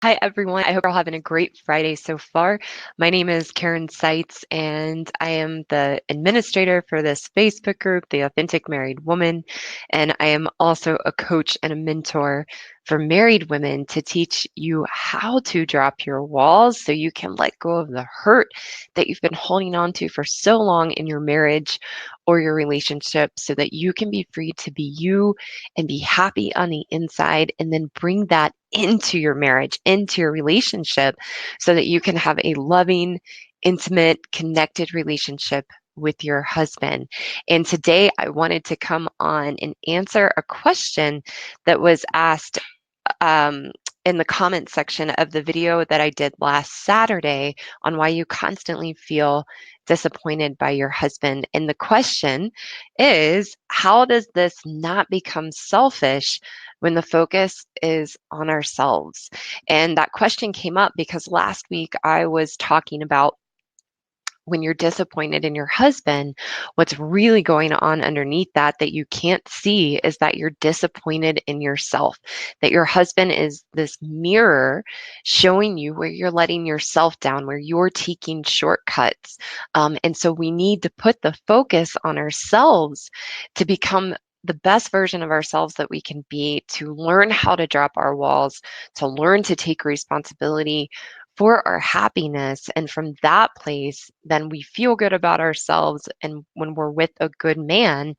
Hi, everyone. I hope you're all having a great Friday so far. My name is Karen Seitz, and I am the administrator for this Facebook group, The Authentic Married Woman. And I am also a coach and a mentor for married women to teach you how to drop your walls so you can let go of the hurt that you've been holding on to for so long in your marriage or your relationship so that you can be free to be you and be happy on the inside, and then bring that into your marriage, into your relationship, so that you can have a loving, intimate, connected relationship with your husband. And today I wanted to come on and answer a question that was asked um, in the comment section of the video that I did last Saturday on why you constantly feel disappointed by your husband. And the question is, how does this not become selfish when the focus is on ourselves? And that question came up because last week I was talking about when you're disappointed in your husband, what's really going on underneath that you can't see is that you're disappointed in yourself, that your husband is this mirror showing you where you're letting yourself down, where you're taking shortcuts. And so we need to put the focus on ourselves to become the best version of ourselves that we can be, to learn how to drop our walls, to learn to take responsibility for our happiness. And from that place, then we feel good about ourselves. And when we're with a good man,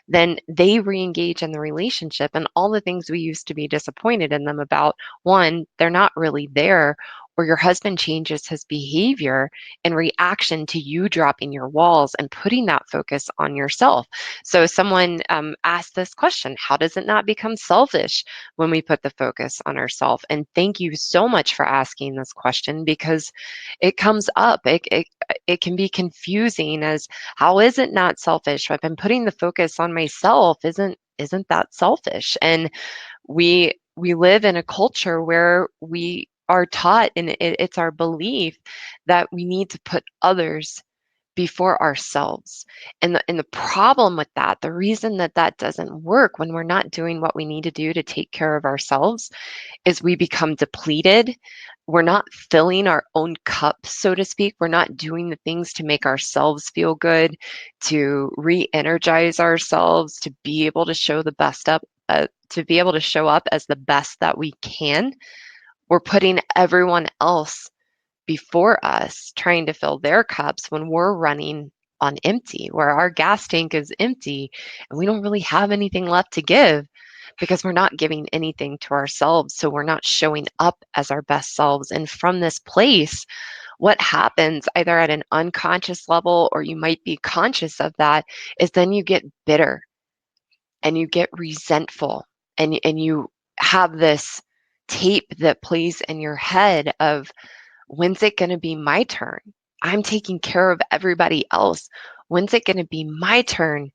then they re-engage in the relationship, and all the things we used to be disappointed in them about, one, they're not really there, or your husband changes his behavior in reaction to you dropping your walls and putting that focus on yourself. So someone asked this question: how does it not become selfish when we put the focus on ourselves? And thank you so much for asking this question, because it comes up. It can be confusing as, how is it not selfish? I've been putting the focus on myself. Isn't that selfish? And we live in a culture where we are taught, and it's our belief that we need to put others before ourselves. And the problem with that, the reason that that doesn't work when we're not doing what we need to do to take care of ourselves, is we become depleted. We're not filling our own cup, so to speak. We're not doing the things to make ourselves feel good, to re-energize ourselves, to be able to show the best up, to be able to show up as the best that we can. We're putting everyone else before us, trying to fill their cups when we're running on empty, where our gas tank is empty and we don't really have anything left to give, because we're not giving anything to ourselves. So we're not showing up as our best selves. And from this place, what happens, either at an unconscious level or you might be conscious of that, is then you get bitter and you get resentful, and you have this tape that plays in your head of, when's it going to be my turn? I'm taking care of everybody else. When's it going to be my turn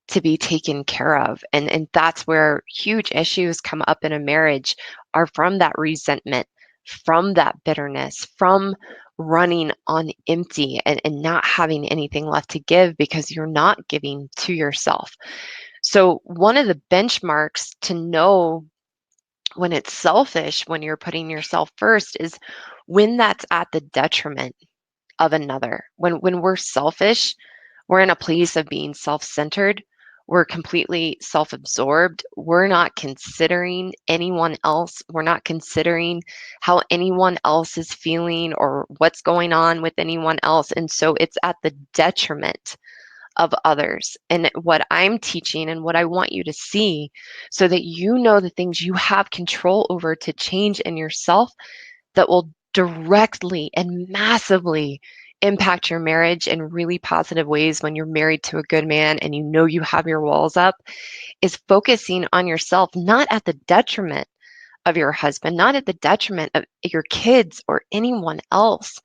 to be taken care of? And that's where huge issues come up in a marriage, are from that resentment, from that bitterness, from running on empty, and not having anything left to give because you're not giving to yourself. So one of the benchmarks to know when it's selfish, when you're putting yourself first, is when that's at the detriment of another. When we're selfish, we're in a place of being self-centered. We're completely self-absorbed. We're not considering anyone else. We're not considering how anyone else is feeling or what's going on with anyone else. And so it's at the detriment of others. And what I'm teaching and what I want you to see, so that you know the things you have control over to change in yourself, that will directly and massively impact your marriage in really positive ways when you're married to a good man and you know you have your walls up, is focusing on yourself, not at the detriment of your husband, not at the detriment of your kids or anyone else,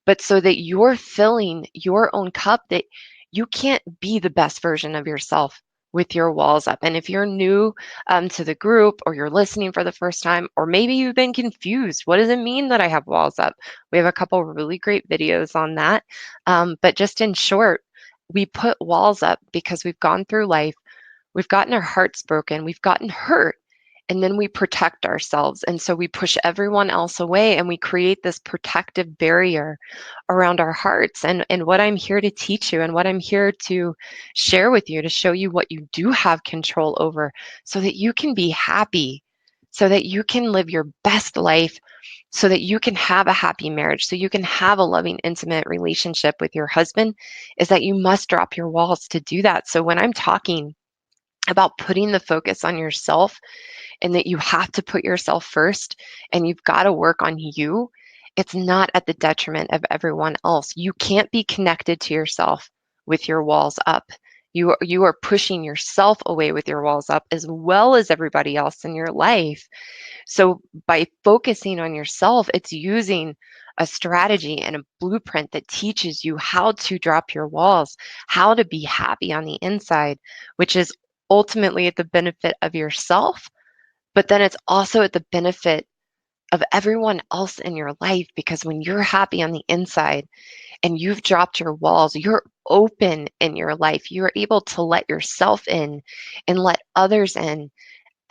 but so that you're filling your own cup, that you can't be the best version of yourself with your walls up. And if you're new to the group, or you're listening for the first time, or maybe you've been confused, what does it mean that I have walls up? We have a couple really great videos on that. But just in short, we put walls up because we've gone through life, we've gotten our hearts broken, we've gotten hurt, and then we protect ourselves. And so we push everyone else away and we create this protective barrier around our hearts. And what I'm here to teach you and what I'm here to share with you to show you what you do have control over so that you can be happy, so that you can live your best life, so that you can have a happy marriage, so you can have a loving, intimate relationship with your husband, is that you must drop your walls to do that. So when I'm talking about putting the focus on yourself and that you have to put yourself first and you've got to work on you, it's not at the detriment of everyone else. You can't be connected to yourself with your walls up. You are pushing yourself away with your walls up as well as everybody else in your life. So by focusing on yourself, it's using a strategy and a blueprint that teaches you how to drop your walls, how to be happy on the inside, which is ultimately at the benefit of yourself, but then it's also at the benefit of everyone else in your life, because when you're happy on the inside and you've dropped your walls, you're open in your life. You're able to let yourself in and let others in.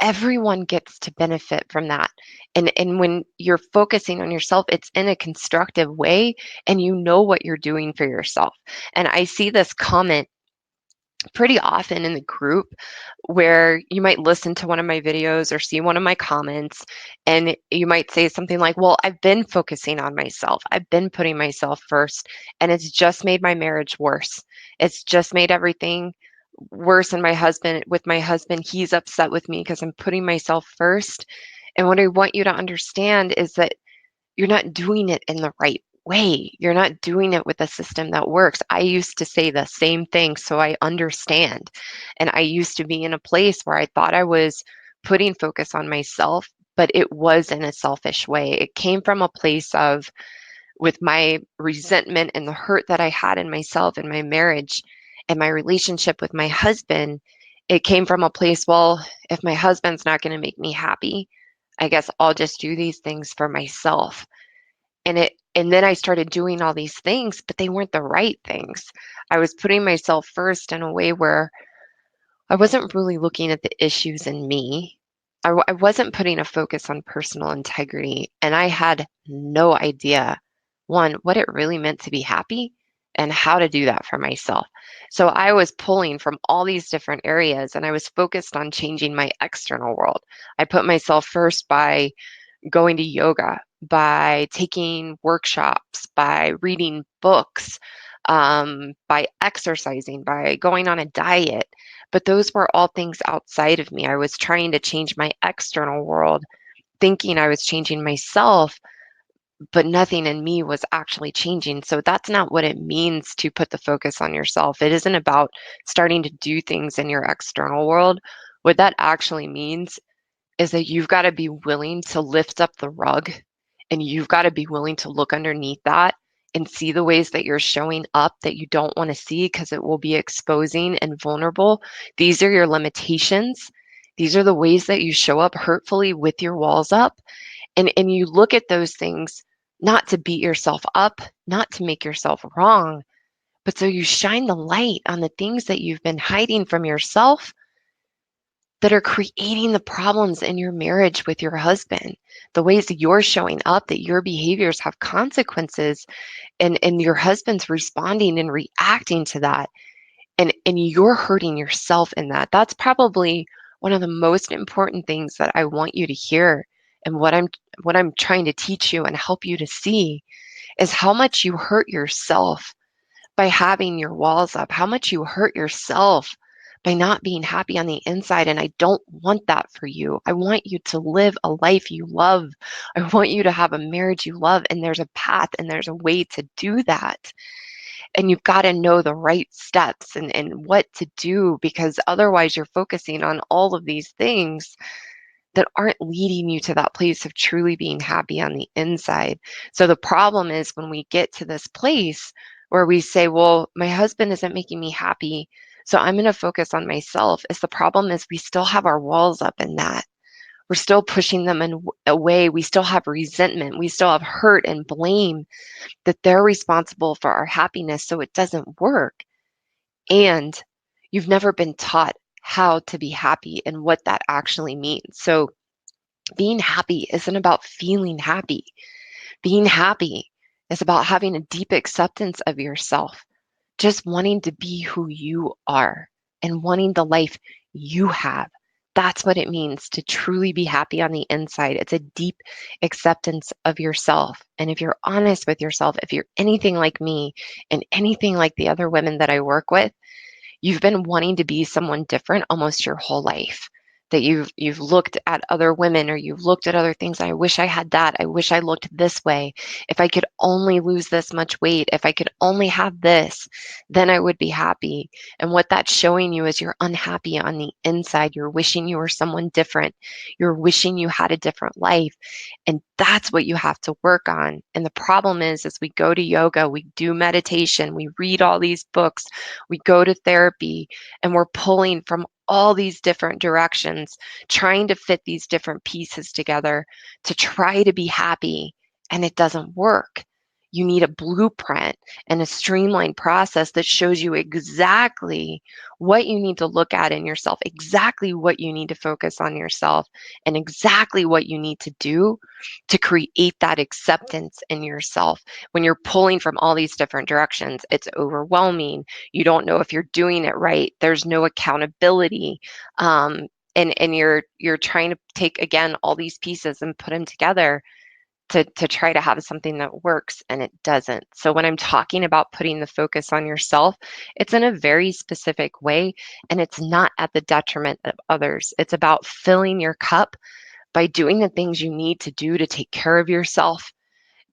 Everyone gets to benefit from that. And when you're focusing on yourself, it's in a constructive way and you know what you're doing for yourself. And I see this comment pretty often in the group where you might listen to one of my videos or see one of my comments and you might say something like, well, I've been focusing on myself. I've been putting myself first and it's just made my marriage worse. It's just made everything worse. And with my husband, he's upset with me because I'm putting myself first. And what I want you to understand is that you're not doing it in the right way. You're not doing it with a system that works. I used to say the same thing, so I understand. And I used to be in a place where I thought I was putting focus on myself, but it was in a selfish way. It came from a place of, with my resentment and the hurt that I had in myself and my marriage and my relationship with my husband, it came from a place, well, if my husband's not going to make me happy, I guess I'll just do these things for myself. And then I started doing all these things, but they weren't the right things. I was putting myself first in a way where I wasn't really looking at the issues in me. I wasn't putting a focus on personal integrity, and I had no idea, one, what it really meant to be happy and how to do that for myself. So I was pulling from all these different areas, and I was focused on changing my external world. I put myself first by going to yoga, by taking workshops, by reading books, by exercising, by going on a diet. But those were all things outside of me. I was trying to change my external world, thinking I was changing myself, but nothing in me was actually changing. So that's not what it means to put the focus on yourself. It isn't about starting to do things in your external world. What that actually means is that you've got to be willing to lift up the rug and you've got to be willing to look underneath that and see the ways that you're showing up that you don't want to see because it will be exposing and vulnerable. These are your limitations. These are the ways that you show up hurtfully with your walls up. And you look at those things not to beat yourself up, not to make yourself wrong, but so you shine the light on the things that you've been hiding from yourself that are creating the problems in your marriage with your husband, the ways that you're showing up, that your behaviors have consequences, and your husband's responding and reacting to that. And you're hurting yourself in that. That's probably one of the most important things that I want you to hear. And what I'm trying to teach you and help you to see is how much you hurt yourself by having your walls up, how much you hurt yourself by not being happy on the inside. And I don't want that for you. I want you to live a life you love. I want you to have a marriage you love. And there's a path and there's a way to do that. And you've got to know the right steps and what to do, because otherwise you're focusing on all of these things that aren't leading you to that place of truly being happy on the inside. So the problem is when we get to this place where we say, well, my husband isn't making me happy, so I'm going to focus on myself. Is the problem is we still have our walls up in that. We're still pushing them away. We still have resentment. We still have hurt and blame that they're responsible for our happiness, so it doesn't work. And you've never been taught how to be happy and what that actually means. So Being happy isn't about feeling happy. Being happy is about having a deep acceptance of yourself, just wanting to be who you are and wanting the life you have. That's what it means to truly be happy on the inside. It's a deep acceptance of yourself. And if you're honest with yourself, if you're anything like me and anything like the other women that I work with, you've been wanting to be someone different almost your whole life. That you've looked at other women or you've looked at other things. I wish I had that. I wish I looked this way. If I could only lose this much weight, if I could only have this, then I would be happy. And what that's showing you is you're unhappy on the inside. You're wishing you were someone different. You're wishing you had a different life. And that's what you have to work on. And the problem is we go to yoga, we do meditation, we read all these books, we go to therapy, and we're pulling from all these different directions, trying to fit these different pieces together to try to be happy. And it doesn't work. You need a blueprint and a streamlined process that shows you exactly what you need to look at in yourself, exactly what you need to focus on yourself, and exactly what you need to do to create that acceptance in yourself. When you're pulling from all these different directions, it's overwhelming. You don't know if you're doing it right. There's no accountability. And you're trying to take again all these pieces and put them together to try to have something that works, and it doesn't. So when I'm talking about putting the focus on yourself, it's in a very specific way, and it's not at the detriment of others. It's about filling your cup by doing the things you need to do to take care of yourself,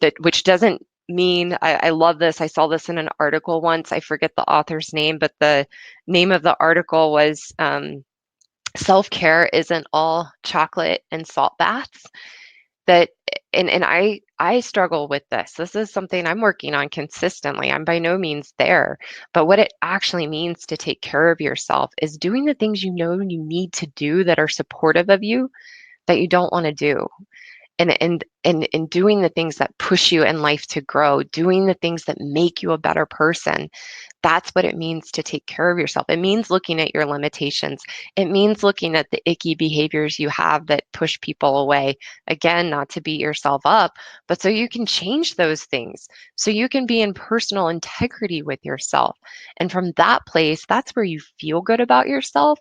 that which doesn't mean I love this. I saw this in an article once. I forget the author's name, but the name of the article was self-care isn't all chocolate and salt baths. That and I struggle with this. This is something I'm working on consistently. I'm by no means there, but what it actually means to take care of yourself is doing the things you know you need to do that are supportive of you that you don't want to do, and doing the things that push you in life to grow, doing the things that make you a better person. That's what it means to take care of yourself. It means looking at your limitations. It means looking at the icky behaviors you have that push people away. Again, not to beat yourself up, but so you can change those things. So you can be in personal integrity with yourself. And from that place, that's where you feel good about yourself.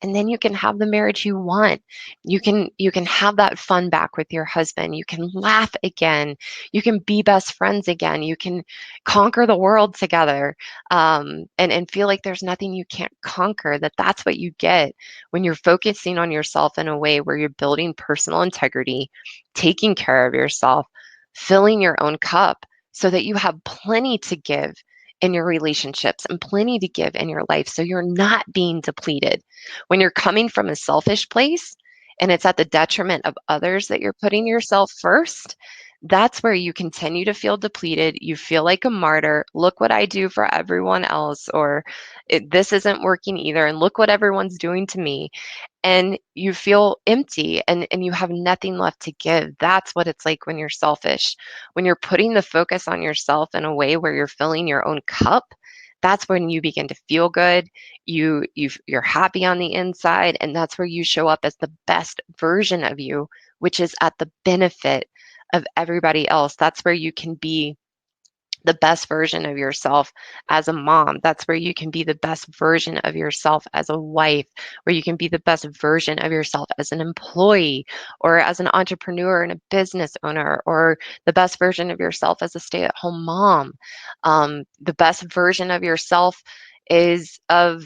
And then you can have the marriage you want. You can have that fun back with your husband. You can laugh again. You can be best friends again. You can conquer the world together, and feel like there's nothing you can't conquer. That's what you get when you're focusing on yourself in a way where you're building personal integrity, taking care of yourself, filling your own cup so that you have plenty to give in your relationships and plenty to give in your life so you're not being depleted. When you're coming from a selfish place and it's at the detriment of others that you're putting yourself first, that's where you continue to feel depleted. You feel like a martyr. Look what I do for everyone else, or this isn't working either. And look what everyone's doing to me. And you feel empty, and you have nothing left to give. That's what it's like when you're selfish. When you're putting the focus on yourself in a way where you're filling your own cup, that's when you begin to feel good. You're happy on the inside, and that's where you show up as the best version of you, which is at the benefit of everybody else. That's where you can be the best version of yourself as a mom. That's where you can be the best version of yourself as a wife, where you can be the best version of yourself as an employee or as an entrepreneur and a business owner, or the best version of yourself as a stay-at-home mom. The best version of yourself is of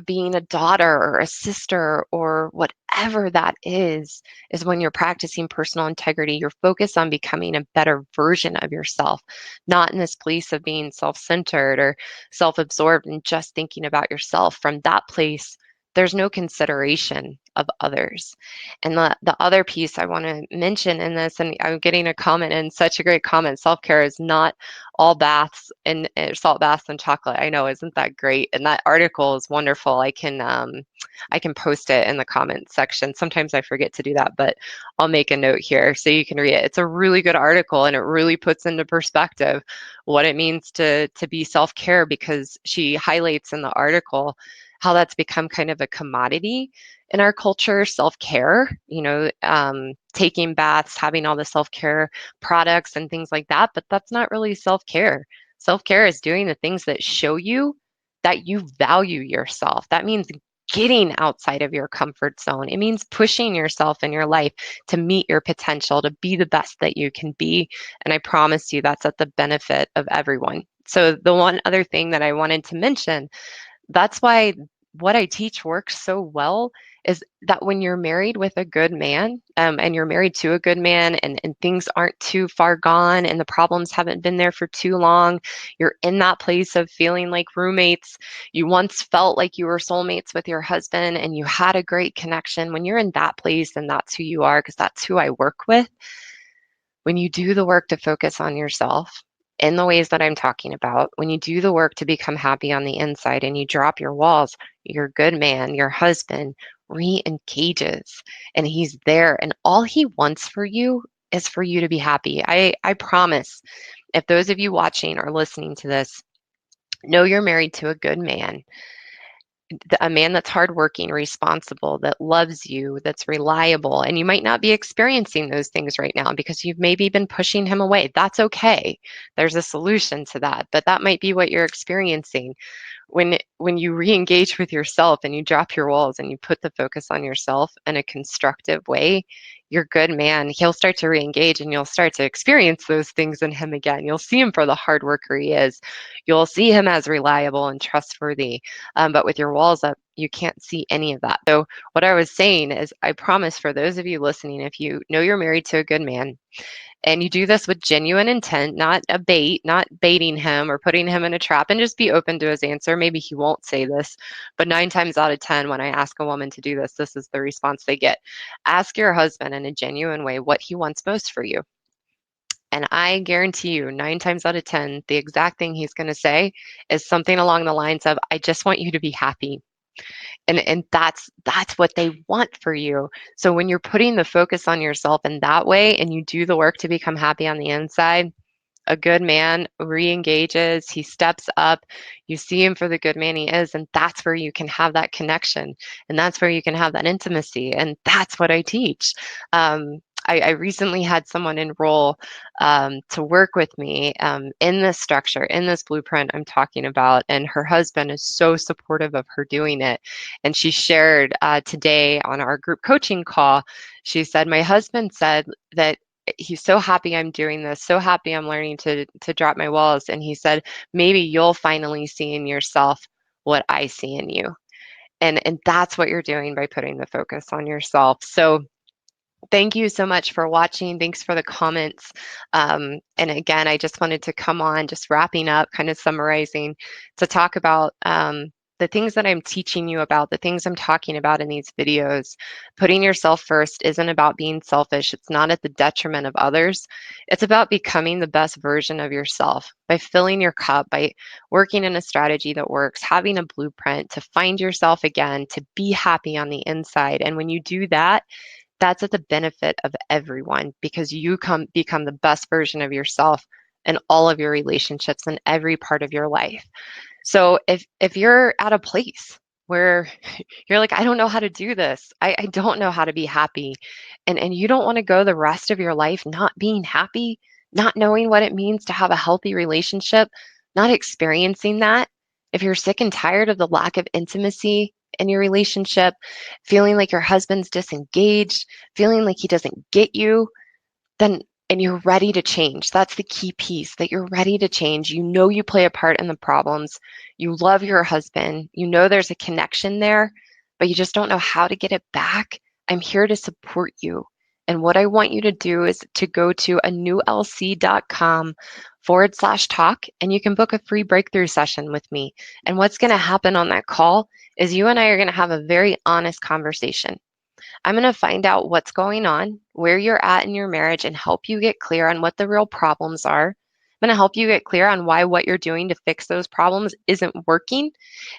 being a daughter or a sister or whatever that is when you're practicing personal integrity. You're focused on becoming a better version of yourself, not in this place of being self-centered or self-absorbed and just thinking about yourself. From that place, there's no consideration of others. And the other piece I want to mention in this, and I'm getting a comment, and such a great comment, self-care is not all baths and salt baths and chocolate. I know, isn't that great? And that article is wonderful. I can post it in the comment section. Sometimes I forget to do that, but I'll make a note here so you can read it. It's a really good article, and it really puts into perspective what it means to be self-care, because she highlights in the article how that's become kind of a commodity. in our culture, self-care, taking baths, having all the self-care products and things like that, but that's not really self-care. Self-care is doing the things that show you that you value yourself. That means getting outside of your comfort zone. It means pushing yourself in your life to meet your potential, to be the best that you can be. And I promise you that's at the benefit of everyone. So the one other thing that I wanted to mention, that's why what I teach works so well, is that when you're married with a good man, and you're married to a good man, and things aren't too far gone and the problems haven't been there for too long, you're in that place of feeling like roommates. You once felt like you were soulmates with your husband and you had a great connection. When you're in that place, and that's who you are, because that's who I work with, when you do the work to focus on yourself in the ways that I'm talking about, when you do the work to become happy on the inside and you drop your walls, your good man, your husband re-engages and he's there. And all he wants for you is for you to be happy. I promise, if those of you watching or listening to this know you're married to a good man, a man that's hardworking, responsible, that loves you, that's reliable, and you might not be experiencing those things right now because you've maybe been pushing him away. That's okay. There's a solution to that, but that might be what you're experiencing. When you re-engage with yourself and you drop your walls and you put the focus on yourself in a constructive way, your good man, he'll start to re-engage and you'll start to experience those things in him again. You'll see him for the hard worker he is. You'll see him as reliable and trustworthy. But with your walls up, you can't see any of that. So what I was saying is, I promise, for those of you listening, if you know you're married to a good man, and you do this with genuine intent, not a bait, not baiting him or putting him in a trap, and just be open to his answer. Maybe he won't say this, but 9 times out of 10, when I ask a woman to do this, this is the response they get. Ask your husband in a genuine way what he wants most for you. And I guarantee you, 9 times out of 10, the exact thing he's going to say is something along the lines of, I just want you to be happy. And that's what they want for you. So when you're putting the focus on yourself in that way and you do the work to become happy on the inside, a good man re-engages, he steps up, you see him for the good man he is, and that's where you can have that connection, and that's where you can have that intimacy, and that's what I teach. I recently had someone enroll to work with me in this structure, in this blueprint I'm talking about, and her husband is so supportive of her doing it. And she shared today on our group coaching call, she said, my husband said that he's so happy I'm doing this, so happy I'm learning to drop my walls. And he said, maybe you'll finally see in yourself what I see in you. And that's what you're doing by putting the focus on yourself. So thank you so much for watching. Thanks for the comments. And again, I just wanted to come on, just wrapping up, kind of summarizing, to talk about the things that I'm teaching you about, the things I'm talking about in these videos. Putting yourself first isn't about being selfish. It's not at the detriment of others. It's about becoming the best version of yourself by filling your cup, by working in a strategy that works, having a blueprint to find yourself again, to be happy on the inside. And when you do that, that's at the benefit of everyone, because you become the best version of yourself in all of your relationships in every part of your life. So if you're at a place where you're like, I don't know how to do this, I don't know how to be happy, and you don't want to go the rest of your life not being happy, not knowing what it means to have a healthy relationship, not experiencing that, if you're sick and tired of the lack of intimacy in your relationship, feeling like your husband's disengaged, feeling like he doesn't get you, then and you're ready to change. That's the key piece, that you're ready to change. You know you play a part in the problems. You love your husband. You know there's a connection there, but you just don't know how to get it back. I'm here to support you. And what I want you to do is to go to anewlc.com/talk, and you can book a free breakthrough session with me. And what's going to happen on that call is you and I are going to have a very honest conversation. I'm going to find out what's going on, where you're at in your marriage, and help you get clear on what the real problems are. I'm going to help you get clear on why what you're doing to fix those problems isn't working,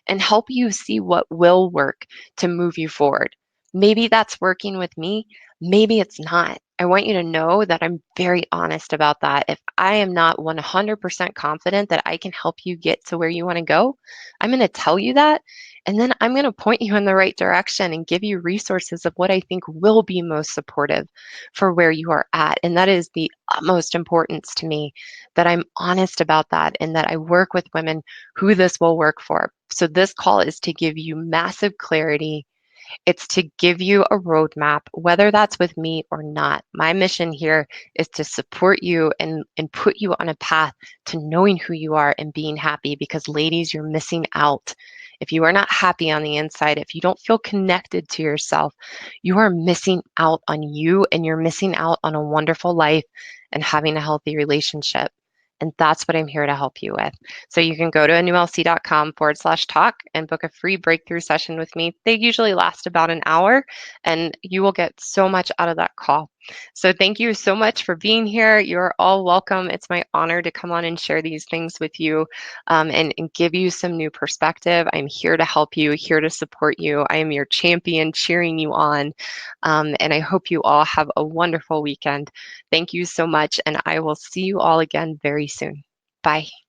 and help you see what will work to move you forward. Maybe that's working with me, maybe it's not. I want you to know that I'm very honest about that. If I am not 100% confident that I can help you get to where you want to go, I'm going to tell you that. And then I'm going to point you in the right direction and give you resources of what I think will be most supportive for where you are at. And that is the utmost importance to me, that I'm honest about that and that I work with women who this will work for. So this call is to give you massive clarity. It's to give you a roadmap, whether that's with me or not. My mission here is to support you and put you on a path to knowing who you are and being happy, because ladies, you're missing out. If you are not happy on the inside, if you don't feel connected to yourself, you are missing out on you, and you're missing out on a wonderful life and having a healthy relationship. And that's what I'm here to help you with. So you can go to anewlc.com/talk and book a free breakthrough session with me. They usually last about an hour, and you will get so much out of that call. So thank you so much for being here. You're all welcome. It's my honor to come on and share these things with you, and give you some new perspective. I'm here to help you, here to support you. I am your champion, cheering you on. And I hope you all have a wonderful weekend. Thank you so much, and I will see you all again very soon. Bye.